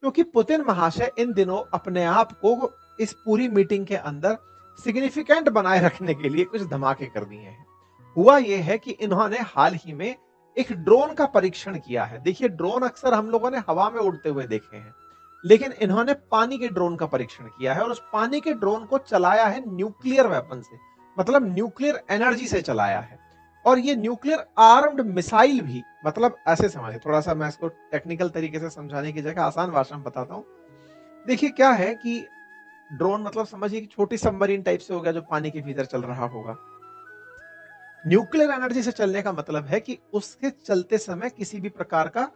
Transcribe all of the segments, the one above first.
क्योंकि पुतिन महाशय इन दिनों अपने आप को इस पूरी मीटिंग के अंदर सिग्निफिकेंट बनाए रखने के लिए कुछ धमाके कर दिए हैं। हुआ यह है कि इन्होंने हाल ही में एक ड्रोन का परीक्षण किया है। देखिए, ड्रोन अक्सर हम लोगों ने हवा में उड़ते हुए देखे हैं, लेकिन इन्होंने पानी के ड्रोन का परीक्षण किया है और उस पानी के ड्रोन को चलाया है न्यूक्लियर वेपन से, मतलब न्यूक्लियर एनर्जी से चलाया है। और ये न्यूक्लियर आर्म्ड मिसाइल भी, मतलब ऐसे समझिए, थोड़ा सा मैं इसको टेक्निकल तरीके से समझाने की जगह आसान भाषा में बताता हूं। देखिए, क्या है कि ड्रोन मतलब समझिए कि छोटी सबमरीन टाइप से हो गया जो पानी के भीतर चल रहा होगा। न्यूक्लियर एनर्जी से चलने का मतलब है कि उसके चलते समय किसी भी प्रकार का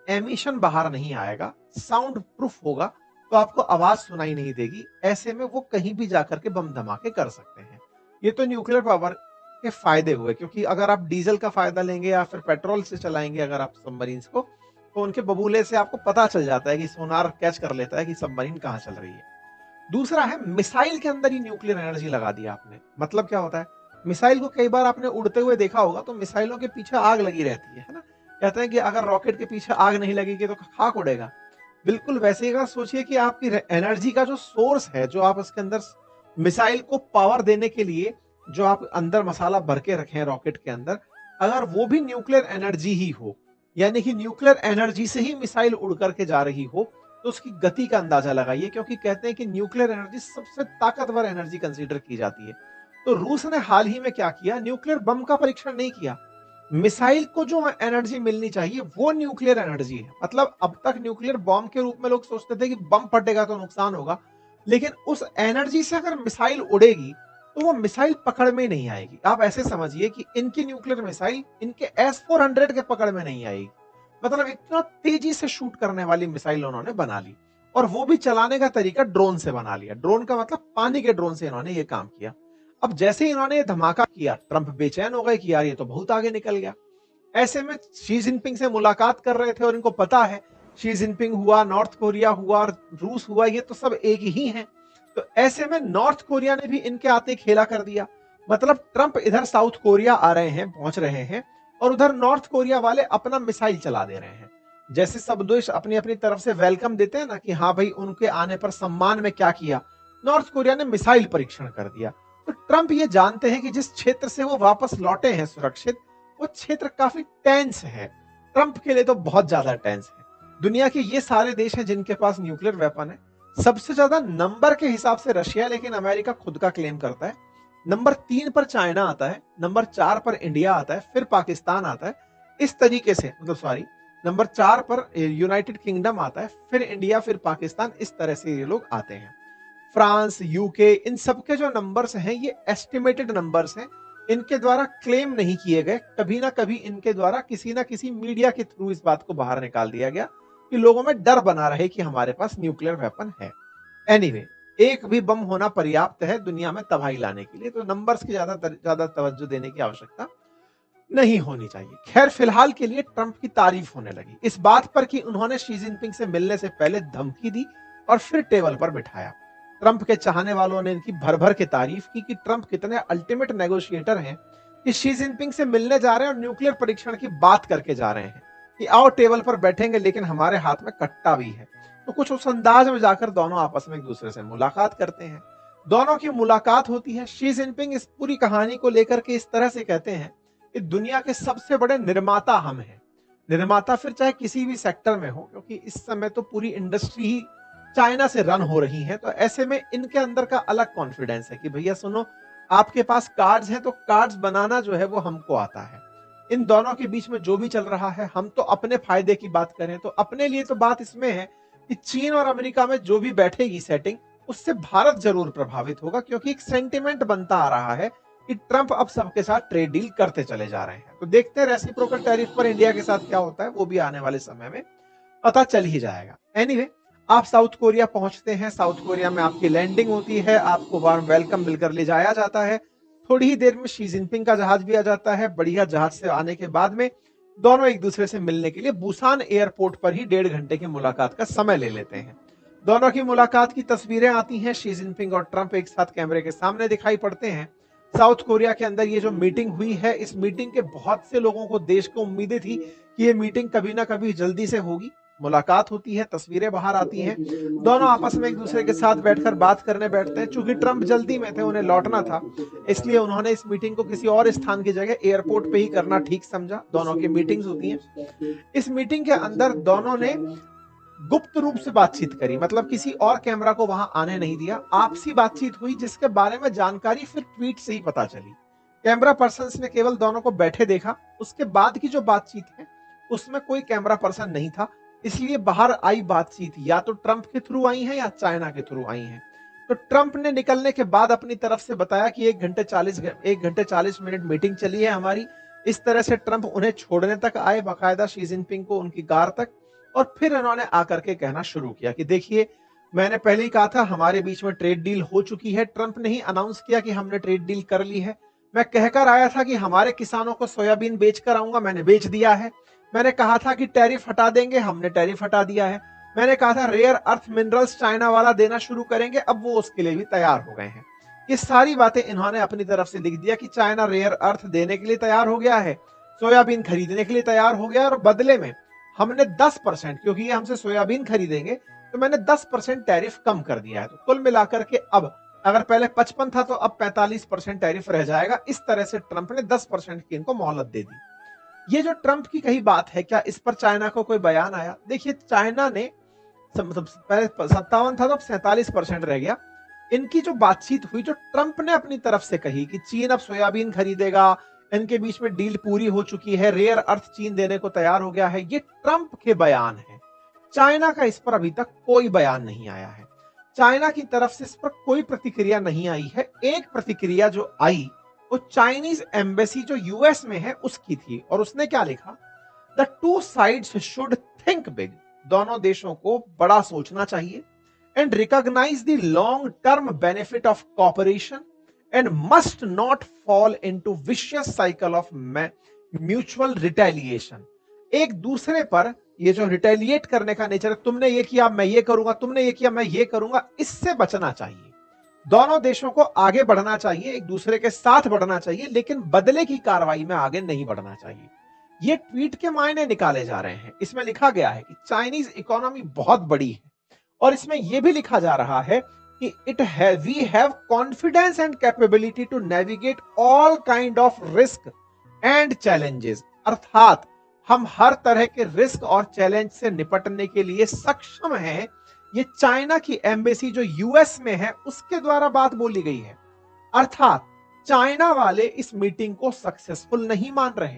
एमिशन बाहर नहीं आएगा, साउंड प्रूफ होगा, तो आपको आवाज सुनाई नहीं देगी। ऐसे में वो कहीं भी जाकर के बम धमाके कर सकते हैं। ये तो न्यूक्लियर पावर के फायदे हुए, क्योंकि अगर आप डीजल का फायदा लेंगे या फिर पेट्रोल से चलाएंगे अगर आप सबमरीन को, तो उनके बबूले से आपको पता चल जाता है कि सोनार कैच कर लेता है कि सबमरीन कहां चल रही है। दूसरा है, मिसाइल के अंदर ही न्यूक्लियर एनर्जी लगा दिया आपने। मतलब क्या होता है, मिसाइल को कई बार आपने उड़ते हुए देखा होगा, तो मिसाइलों के पीछे आग लगी रहती है ना। कहते हैं कि अगर रॉकेट के पीछे आग नहीं लगेगी तो खाक उड़ेगा। बिल्कुल वैसे ही अगर सोचिए कि आपकी एनर्जी का जो सोर्स है, जो आप उसके अंदर मिसाइल को पावर देने के लिए जो आप अंदर मसाला भर के रखे हैं रॉकेट के अंदर, अगर वो भी न्यूक्लियर एनर्जी ही हो, यानी कि न्यूक्लियर एनर्जी से ही मिसाइल उड़ करके जा रही हो, तो उसकी गति का अंदाजा लगाइए। क्योंकि कहते हैं कि न्यूक्लियर एनर्जी सबसे ताकतवर एनर्जी कंसीडर की जाती है। तो रूस ने हाल ही में क्या किया, न्यूक्लियर बम का परीक्षण नहीं किया, मिसाइल को जो एनर्जी मिलनी चाहिए वो न्यूक्लियर एनर्जी है। मतलब अब तक न्यूक्लियर बॉम्ब के रूप में लोग सोचते थे कि बम फटेगा तो नुकसान होगा, लेकिन उस एनर्जी से अगर मिसाइल उड़ेगी तो वो मिसाइल पकड़ में नहीं आएगी। आप ऐसे समझिए कि इनकी न्यूक्लियर मिसाइल इनके S-400 के पकड़ में नहीं आएगी। मतलब इतना तेजी से शूट करने वाली मिसाइल उन्होंने बना ली, और वो भी चलाने का तरीका ड्रोन से बना लिया। ड्रोन का मतलब पानी के ड्रोन से इन्होंने ये काम किया। अब जैसे ही इन्होंने ये धमाका किया, ट्रंप बेचैन हो गए कि यार ये तो बहुत आगे निकल गया। ऐसे में शी जिनपिंग से मुलाकात कर रहे थे और इनको पता है शी जिनपिंग हुआ, नॉर्थ कोरिया हुआ और रूस हुआ, ये तो सब एक ही हैं। तो ऐसे में नॉर्थ कोरिया ने भी इनके आते खेला कर दिया। मतलब ट्रंप इधर साउथ कोरिया आ रहे हैं, पहुंच रहे हैं, और उधर नॉर्थ कोरिया वाले अपना मिसाइल चला दे रहे हैं। जैसे सब देश अपनी अपनी तरफ से वेलकम देते हैं ना कि हाँ भाई, उनके आने पर सम्मान में क्या किया, नॉर्थ कोरिया ने मिसाइल परीक्षण कर दिया। तो ट्रंप ये जानते हैं कि जिस क्षेत्र से वो वापस लौटे हैं सुरक्षित, वो क्षेत्र काफी टेंस है। ट्रंप के लिए तो बहुत ज्यादा टेंस है। दुनिया के ये सारे देश हैं जिनके पास न्यूक्लियर वेपन है। सबसे ज्यादा नंबर के हिसाब से रशिया, लेकिन अमेरिका खुद का क्लेम करता है। नंबर 3 पर चाइना आता है, नंबर 4 पर इंडिया आता है, फिर पाकिस्तान आता है। इस तरीके से, मतलब सॉरी, नंबर 4 पर यूनाइटेड किंगडम आता है, फिर इंडिया, फिर पाकिस्तान। इस तरह से ये लोग आते हैं। फ्रांस, यूके, इन सबके जो नंबर्स हैं ये एस्टिमेटेड नंबर्स हैं। इनके द्वारा क्लेम नहीं किए गए। कभी ना कभी इनके द्वारा किसी ना किसी मीडिया के थ्रू इस बात को बाहर निकाल दिया गया कि लोगों में डर बना रहे कि हमारे पास न्यूक्लियर वेपन है। एनीवे, एक भी बम होना पर्याप्त है दुनिया में तबाही लाने के लिए, तो नंबर्स की ज्यादा तवज्जो देने की आवश्यकता नहीं होनी चाहिए। खैर, फिलहाल के लिए ट्रंप की तारीफ होने लगी इस बात पर कि उन्होंने शी जिनपिंग से मिलने से पहले धमकी दी और फिर टेबल पर बिठाया। ट्रंप के चाहने वालों ने इनकी भर भर के तारीफ की कि ट्रंप कितने अल्टीमेट नेगोशिएटर हैं कि शी जिनपिंग से मिलने जा रहे हैं और न्यूक्लियर परीक्षण की बात करके जा रहे हैं कि आओ टेबल पर बैठेंगे, लेकिन हमारे हाथ में कट्टा भी है। तो कुछ उस अंदाज में जाकर दोनों आपस में एक दूसरे से मुलाकात करते हैं। दोनों की मुलाकात होती है। शी जिनपिंग इस पूरी कहानी को लेकर के इस तरह से कहते हैं कि दुनिया के सबसे बड़े निर्माता हम हैं। निर्माता फिर चाहे किसी भी सेक्टर में हो, क्योंकि इस समय तो पूरी इंडस्ट्री ही चाइना से रन हो रही है। तो ऐसे में इनके अंदर का अलग कॉन्फिडेंस है कि भैया सुनो, आपके पास कार्ड्स हैं तो कार्ड्स बनाना जो है वो हमको आता है। इन दोनों के बीच में जो भी चल रहा है, हम तो अपने फायदे की बात करें तो अपने लिए तो बात इसमें है कि चीन और अमेरिका में जो भी बैठेगी सेटिंग, उससे भारत जरूर प्रभावित होगा, क्योंकि एक सेंटिमेंट बनता आ रहा है कि ट्रंप अब सबके साथ ट्रेड डील करते चले जा रहे हैं। तो देखते हैं रेसिप्रोकल टैरिफ पर इंडिया के साथ क्या होता है, वो भी आने वाले समय में पता चल ही जाएगा। एनीवे, आप साउथ कोरिया पहुंचते हैं, साउथ कोरिया में आपकी लैंडिंग होती है, आपको वार्म वेलकम मिलकर ले जाया जाता है। थोड़ी ही देर में शी जिनपिंग का जहाज भी आ जाता है। बढ़िया जहाज से आने के बाद में दोनों एक दूसरे से मिलने के लिए बुसान एयरपोर्ट पर ही 1.5 घंटे की मुलाकात का समय ले लेते हैं। दोनों की मुलाकात की तस्वीरें आती हैं। शी जिनपिंग और ट्रंप एक साथ कैमरे के सामने दिखाई पड़ते हैं। साउथ कोरिया के अंदर ये जो मीटिंग हुई है, इस मीटिंग के बहुत से लोगों को, देश को उम्मीदें थी कि ये मीटिंग कभी ना कभी जल्दी से होगी, मुलाकात होती है, तस्वीरें बाहर आती हैं, दोनों आपस में एक दूसरे के साथ बैठकर बात करने बैठते हैं। चूंकि ट्रंप जल्दी में थे, उन्हें लौटना था, इसलिए उन्होंने इस मीटिंग को किसी और स्थान की जगह एयरपोर्ट पे ही करना ठीक समझा। दोनों की मीटिंग्स होती हैं। इस मीटिंग के अंदर दोनों ने गुप्त रूप से बातचीत करी, मतलब किसी और कैमरा को वहां आने नहीं दिया। आपसी बातचीत हुई जिसके बारे में जानकारी फिर ट्वीट से ही पता चली। कैमरा पर्सन्स ने केवल दोनों को बैठे देखा। उसके बाद की जो बातचीत है उसमें कोई कैमरा पर्सन नहीं था, इसलिए बाहर आई बातचीत या तो ट्रंप के थ्रू आई है या चाइना के थ्रू आई है। तो ट्रंप ने निकलने के बाद अपनी तरफ से बताया कि 1 घंटे 40 मिनट मीटिंग चली है हमारी। इस तरह से ट्रंप उन्हें छोड़ने तक आए, बाकायदा शी जिनपिंग को उनकी कार तक, और फिर इन्होंने आकर के कहना शुरू किया कि देखिए, मैंने पहले ही कहा था हमारे बीच में ट्रेड डील हो चुकी है। ट्रंप ने ही अनाउंस किया कि हमने ट्रेड डील कर ली है। मैं कहकर आया था कि हमारे किसानों को सोयाबीन बेचकर आऊंगा, मैंने बेच दिया है। मैंने कहा था कि टैरिफ हटा देंगे, हमने टैरिफ हटा दिया है। मैंने कहा था रेयर अर्थ मिनरल्स चाइना वाला देना शुरू करेंगे, अब वो उसके लिए भी तैयार हो गए हैं। ये सारी बातें इन्होंने अपनी तरफ से लिख दिया कि चाइना रेयर अर्थ देने के लिए तैयार हो गया है, सोयाबीन खरीदने के लिए तैयार हो गया, और बदले में हमने 10%, क्योंकि ये हमसे सोयाबीन खरीदेंगे तो मैंने 10% टैरिफ कम कर दिया है। तो कुल मिलाकर के अब अगर पहले 55 था तो अब 45% टैरिफ रह जाएगा। इस तरह से ट्रंप ने 10% की इनको मोहलत दे दी। ये जो ट्रंप की कही बात है, क्या इस पर चाइना को कोई बयान आया? देखिए, चाइना ने पहले 57 था तो अब 47% रह गया। इनकी जो बातचीत हुई, जो ट्रंप ने अपनी तरफ से कही कि चीन अब सोयाबीन खरीदेगा, इनके बीच में डील पूरी हो चुकी है, रेयर अर्थ चीन देने को तैयार हो गया है, ये ट्रंप के बयान है। चाइना का इस पर अभी तक कोई बयान नहीं आया है। चाइना की तरफ से इस पर कोई प्रतिक्रिया नहीं आई है। एक प्रतिक्रिया जो आई वो चाइनीज एम्बेसी जो यूएस में है उसकी थी, और उसने क्या लिखा? The two sides should think big, दोनों देशों को बड़ा सोचना चाहिए, and recognise the long term benefit of cooperation and must not fall into vicious cycle of mutual retaliation. एक दूसरे पर ये जो रिटेलिएट करने का नेचर है, तुमने ये किया मैं ये करूंगा, तुमने ये किया मैं ये करूंगा, इससे बचना चाहिए। दोनों देशों को आगे बढ़ना चाहिए, एक दूसरे के साथ बढ़ना चाहिए, लेकिन बदले की कार्रवाई में आगे नहीं बढ़ना चाहिए। ये ट्वीट के मायने निकाले जा रहे हैं। इसमें लिखा गया है कि चाइनीज इकोनॉमी बहुत बड़ी है, और इसमें यह भी लिखा जा रहा है कि we have confidence and capability to navigate all kind of risk and challenges, अर्थात हम हर तरह के रिस्क और चैलेंज से निपटने के लिए सक्षम हैं। ये चाइना की एम्बेसी जो यूएस में है उसके द्वारा बात बोली गई है। अर्थात चाइना वाले इस मीटिंग को सक्सेसफुल नहीं मान रहे।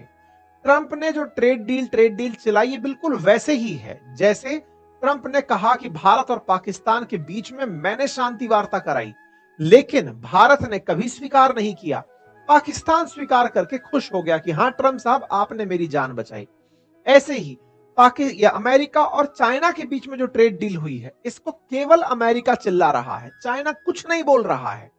ट्रंप ने जो ट्रेड डील चलाई, ये बिल्कुल वैसे ही है जैसे ट्रंप ने कहा कि भारत और पाकिस्तान के बीच में मैंने शांति वार्ता कराई, लेकिन भारत ने कभी स्वीकार नहीं किया। पाकिस्तान स्वीकार करके खुश हो गया कि हां ट्रंप साहब, आपने मेरी जान बचाई। ऐसे ही अमेरिका और चाइना के बीच में जो ट्रेड डील हुई है, इसको केवल अमेरिका चिल्ला रहा है, चाइना कुछ नहीं बोल रहा है।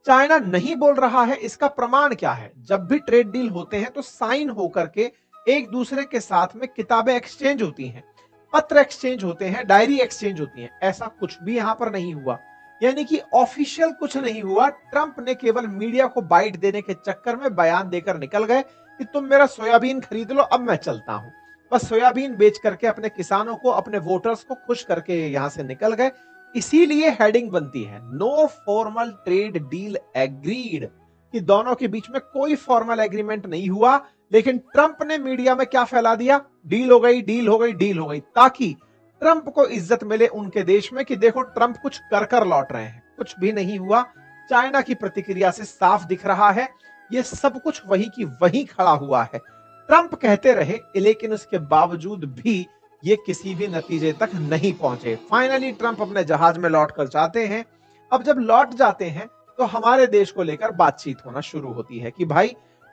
चाइना नहीं बोल रहा है, इसका प्रमाण क्या है? जब भी ट्रेड डील होते हैं तो साइन होकर के एक दूसरे के साथ में किताबें एक्सचेंज होती हैं, पत्र एक्सचेंज होते हैं, डायरी एक्सचेंज होती हैं। ऐसा कुछ भी यहां पर नहीं हुआ, यानी कि ऑफिशियल कुछ नहीं हुआ। ट्रंप ने केवल मीडिया को बाइट देने के चक्कर में बयान देकर निकल गए कि तुम मेरा सोयाबीन खरीद लो, अब मैं चलता हूं। बस सोयाबीन बेच करके अपने किसानों को, अपने वोटर्स को खुश करके यहां से निकल गए। इसीलिए हेडिंग बनती है no formal trade deal agreed, कि दोनों के बीच में कोई फॉर्मल एग्रीमेंट नहीं हुआ, लेकिन ट्रंप ने मीडिया में क्या फैला दिया? डील हो गई, डील हो गई, डील हो गई, ताकि ट्रंप को इज्जत मिले उनके देश में कि देखो ट्रंप कुछ कर लौट रहे हैं। कुछ भी नहीं हुआ। चाइना की प्रतिक्रिया से साफ दिख रहा है ये सब कुछ वही की वही खड़ा हुआ है। ट्रंप कहते रहे, लेकिन उसके बावजूद भी ये किसी भी नतीजे तक नहीं पहुंचे। फाइनली ट्रंप अपने जहाज में लौट कर जाते हैं। अब जब लौट जाते हैं तो हमारे देश को लेकर बातचीत होना शुरू होती है कि भाई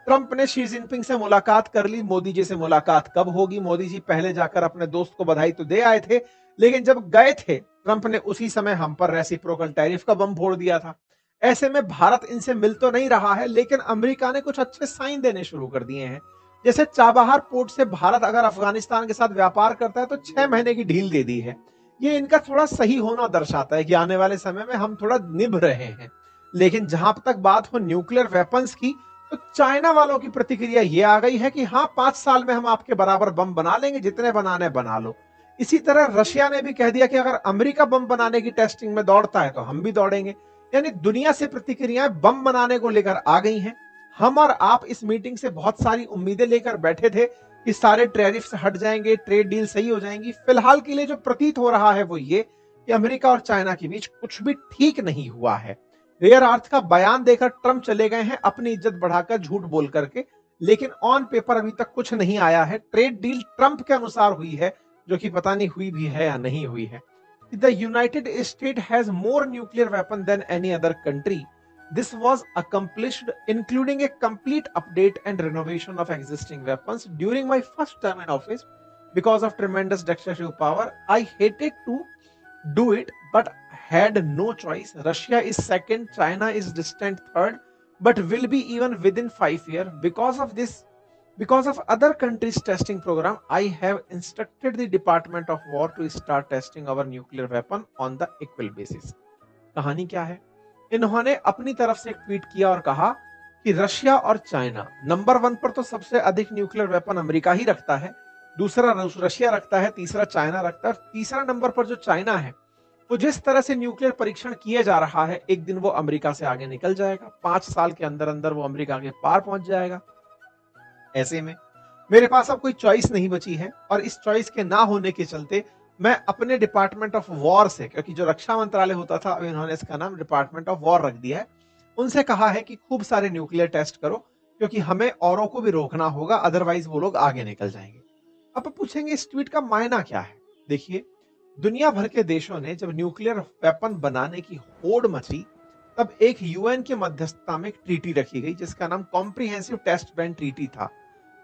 ट्रंप ने शी जिनपिंग से मुलाकात कर ली, मोदी जी से मुलाकात कब होगी? मोदी जी पहले जाकर अपने दोस्त को बधाई तो दे आए थे, लेकिन जब गए थे ट्रंप ने उसी समय हम पर रेसिप्रोकल टैरिफ का बम फोड़ दिया था। ऐसे में भारत इनसे मिल तो नहीं रहा है, लेकिन अमेरिका ने कुछ अच्छे साइन देने शुरू कर दिए हैं। जैसे चाबहार पोर्ट से भारत अगर अफगानिस्तान के साथ व्यापार करता है तो 6 महीने की ढील दे दी है। ये इनका थोड़ा सही होना दर्शाता है कि आने वाले समय में हम थोड़ा निभ रहे हैं। लेकिन जहां तक बात हो न्यूक्लियर वेपन्स की, तो चाइना वालों की प्रतिक्रिया ये आ गई है कि हाँ 5 साल में हम आपके बराबर बम बना लेंगे, जितने बनाने बना लो। इसी तरह रशिया ने भी कह दिया कि अगर अमेरिका बम बनाने की टेस्टिंग में दौड़ता है तो हम भी दौड़ेंगे। यानी दुनिया से प्रतिक्रियाएं बम बनाने को लेकर आ गई हैं। हम और आप इस मीटिंग से बहुत सारी उम्मीदें लेकर बैठे थे कि सारे टैरिफ्स हट जाएंगे, ट्रेड डील सही हो जाएंगी। फिलहाल के लिए जो प्रतीत हो रहा है वो ये कि अमेरिका और चाइना के बीच कुछ भी ठीक नहीं हुआ है। रेयर अर्थ का बयान देकर ट्रंप चले गए हैं अपनी इज्जत बढ़ाकर झूठ बोल करके, लेकिन ऑन पेपर अभी तक कुछ नहीं आया है। ट्रेड डील ट्रंप के अनुसार हुई है, जो कि पता नहीं हुई भी है या नहीं हुई है। The United State has more nuclear weapon than any other country. This was accomplished including a complete update and renovation of existing weapons during my first term in office because of tremendous dictatorship power. I hated to do it but had no choice. Russia is second, China is distant third, but will be even within 5 years. Because of other countries testing program, I have instructed the Department of War to start testing our nuclear weapon on the equal basis. कहानी क्या है? इन्होंने अपनी तरफ से एक tweet किया और कहा कि रशिया और चाइना नंबर 1 पर तो सबसे अधिक न्यूक्लियर वेपन अमेरिका ही रखता है, दूसरा रशिया रखता है, तीसरा चाइना रखता है, तीसरा नंबर पर जो चाइना है वो जिस तरह से न्यूक्लियर परीक्षण किए जा रहा है, एक दिन वो अमेरिका से आगे निकल जाएगा। 5 साल के अंदर अंदर वो अमेरिका के पार पहुंच जाएगा। ऐसे में मेरे पास अब कोई चॉइस नहीं बची है और इस चॉइस के ना होने के चलते मैं अपने डिपार्टमेंट ऑफ वॉर से, क्योंकि जो रक्षा मंत्रालय होता था अब इन्होंने इसका नाम डिपार्टमेंट ऑफ वॉर रख दिया है, उनसे कहा है कि खूब सारे न्यूक्लियर टेस्ट करो, क्योंकि हमें औरों को भी रोकना होगा, अदरवाइज वो लोग आगे निकल जाएंगे। अब पूछेंगे इस ट्वीट का मायना क्या है? देखिए, दुनिया भर के देशों ने जब न्यूक्लियर वेपन बनाने की होड़ मची, तब एक यूएन की मध्यस्थता में एक ट्रीटी रखी गई जिसका नाम कॉम्प्रिहेंसिव टेस्ट बैन ट्रीटी था।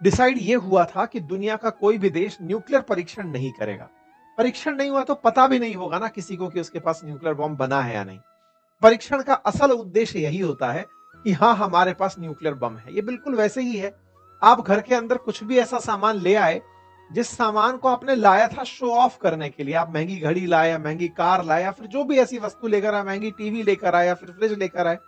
डिसाइड ये हुआ था कि दुनिया का कोई भी देश न्यूक्लियर परीक्षण नहीं करेगा। परीक्षण नहीं हुआ तो पता भी नहीं होगा ना किसी को कि उसके पास न्यूक्लियर बॉम्ब बना है या नहीं। परीक्षण का असल उद्देश्य यही होता है कि हाँ, हमारे पास न्यूक्लियर बम है। ये बिल्कुल वैसे ही है, आप घर के अंदर कुछ भी ऐसा सामान ले आए जिस सामान को आपने लाया था शो ऑफ करने के लिए, आप महंगी घड़ी लाए या महंगी कार लाए या फिर जो भी ऐसी वस्तु लेकर आए, महंगी टीवी लेकर आए या फिर फ्रिज लेकर आए,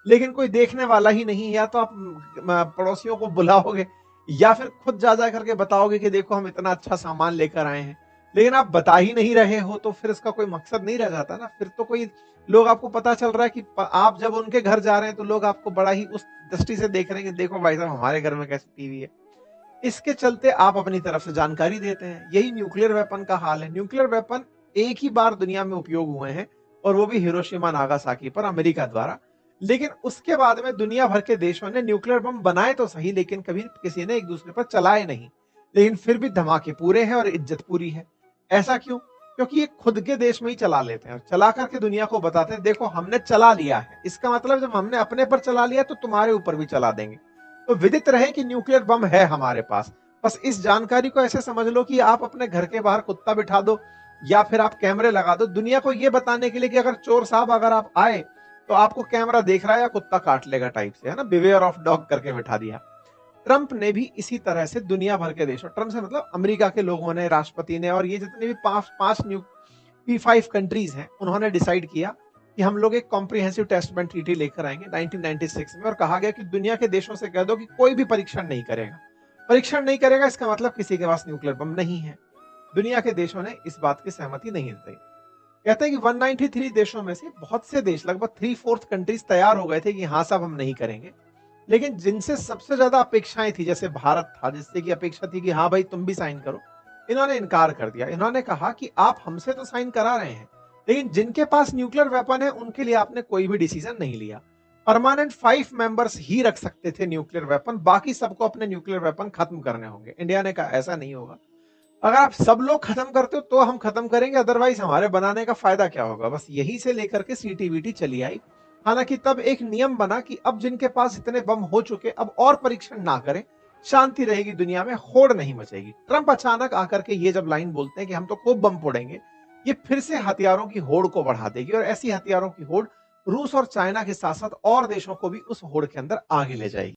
लेकिन कोई देखने वाला ही नहीं, या तो आप पड़ोसियों को बुलाओगे या फिर खुद जा जा करके बताओगे कि देखो हम इतना अच्छा सामान लेकर आए हैं, लेकिन आप बता ही नहीं रहे हो, तो फिर इसका कोई मकसद नहीं रह जाता ना। फिर तो कोई लोग, आपको पता चल रहा है कि आप जब उनके घर जा रहे हैं तो लोग आपको बड़ा ही उस दृष्टि से देख रहे हैं कि देखो भाई साहब हमारे घर में कैसी टीवी है। इसके चलते आप अपनी तरफ से जानकारी देते हैं। यही न्यूक्लियर वेपन का हाल है। न्यूक्लियर वेपन एक ही बार दुनिया में उपयोग हुए हैं और वो भी हिरोशिमा नागासाकी पर अमेरिका द्वारा, लेकिन उसके बाद में दुनिया भर के देशों ने न्यूक्लियर बम बनाए तो सही, लेकिन कभी किसी ने एक दूसरे पर चलाए नहीं, लेकिन फिर भी धमाके पूरे हैं और इज्जत पूरी है। ऐसा क्यों? क्योंकि ये खुद के देश में ही चला लेते हैं और चला करके दुनिया को बताते हैं देखो हमने चला लिया है। इसका मतलब जब हमने अपने पर चला लिया तो तुम्हारे ऊपर भी चला देंगे। तो विदित रहे कि न्यूक्लियर बम है हमारे पास। बस इस जानकारी को ऐसे समझ लो कि आप अपने घर के बाहर कुत्ता बिठा दो या फिर आप कैमरे लगा दो, दुनिया को ये बताने के लिए कि अगर चोर साहब अगर आप आए तो आपको कैमरा देख रहा है या कुत्ता काट लेगा टाइप से, है ना, बिवेयर ऑफ डॉग करके बिठा दिया। ट्रंप ने भी इसी तरह से दुनिया भर के देशों, ट्रंप से मतलब अमेरिका के लोगों ने, राष्ट्रपति ने, और ये जितने भी पांच P5 कंट्रीज हैं, उन्होंने डिसाइड किया कि हम लोग एक कॉम्प्रिहेंसिव टेस्ट बैन ट्रीटी लेकर आएंगे 1996 में, और कहा गया कि दुनिया के देशों से कह दो कि कोई भी परीक्षण नहीं करेगा। परीक्षण नहीं करेगा इसका मतलब किसी के पास न्यूक्लियर बम नहीं है। दुनिया के देशों ने इस बात की सहमति नहीं दी। कहते हैं कि 193 देशों में से बहुत से देश, लगभग 3/4 कंट्रीज तैयार हो गए थे कि हाँ साहब हम नहीं करेंगे, लेकिन जिनसे सबसे ज्यादा अपेक्षाएं थी, जैसे भारत था जिससे की अपेक्षा थी कि हाँ भाई तुम भी साइन करो, इन्होंने इनकार कर दिया। इन्होंने कहा कि आप हमसे तो साइन करा रहे हैं, लेकिन जिनके पास न्यूक्लियर वेपन है उनके लिए आपने कोई भी डिसीजन नहीं लिया। परमानेंट 5 मेंबर्स ही रख सकते थे न्यूक्लियर वेपन, बाकी सबको अपने न्यूक्लियर वेपन खत्म करने होंगे। इंडिया ने कहा ऐसा नहीं होगा, अगर आप सब लोग खत्म करते हो तो हम खत्म करेंगे, अदरवाइज हमारे बनाने का फायदा क्या होगा। बस यही से लेकर के सीटीबीटी चली आई। हालांकि तब एक नियम बना कि अब जिनके पास इतने बम हो चुके अब और परीक्षण ना करें, शांति रहेगी दुनिया में, होड़ नहीं मचेगी। ट्रंप अचानक आकर के ये जब लाइन बोलते हैं कि हम तो खूब बम फोड़ेंगे, ये फिर से हथियारों की होड़ को बढ़ा देगी और ऐसी हथियारों की होड़ रूस और चाइना के साथ साथ और देशों को भी उस होड़ के अंदर आगे ले जाएगी।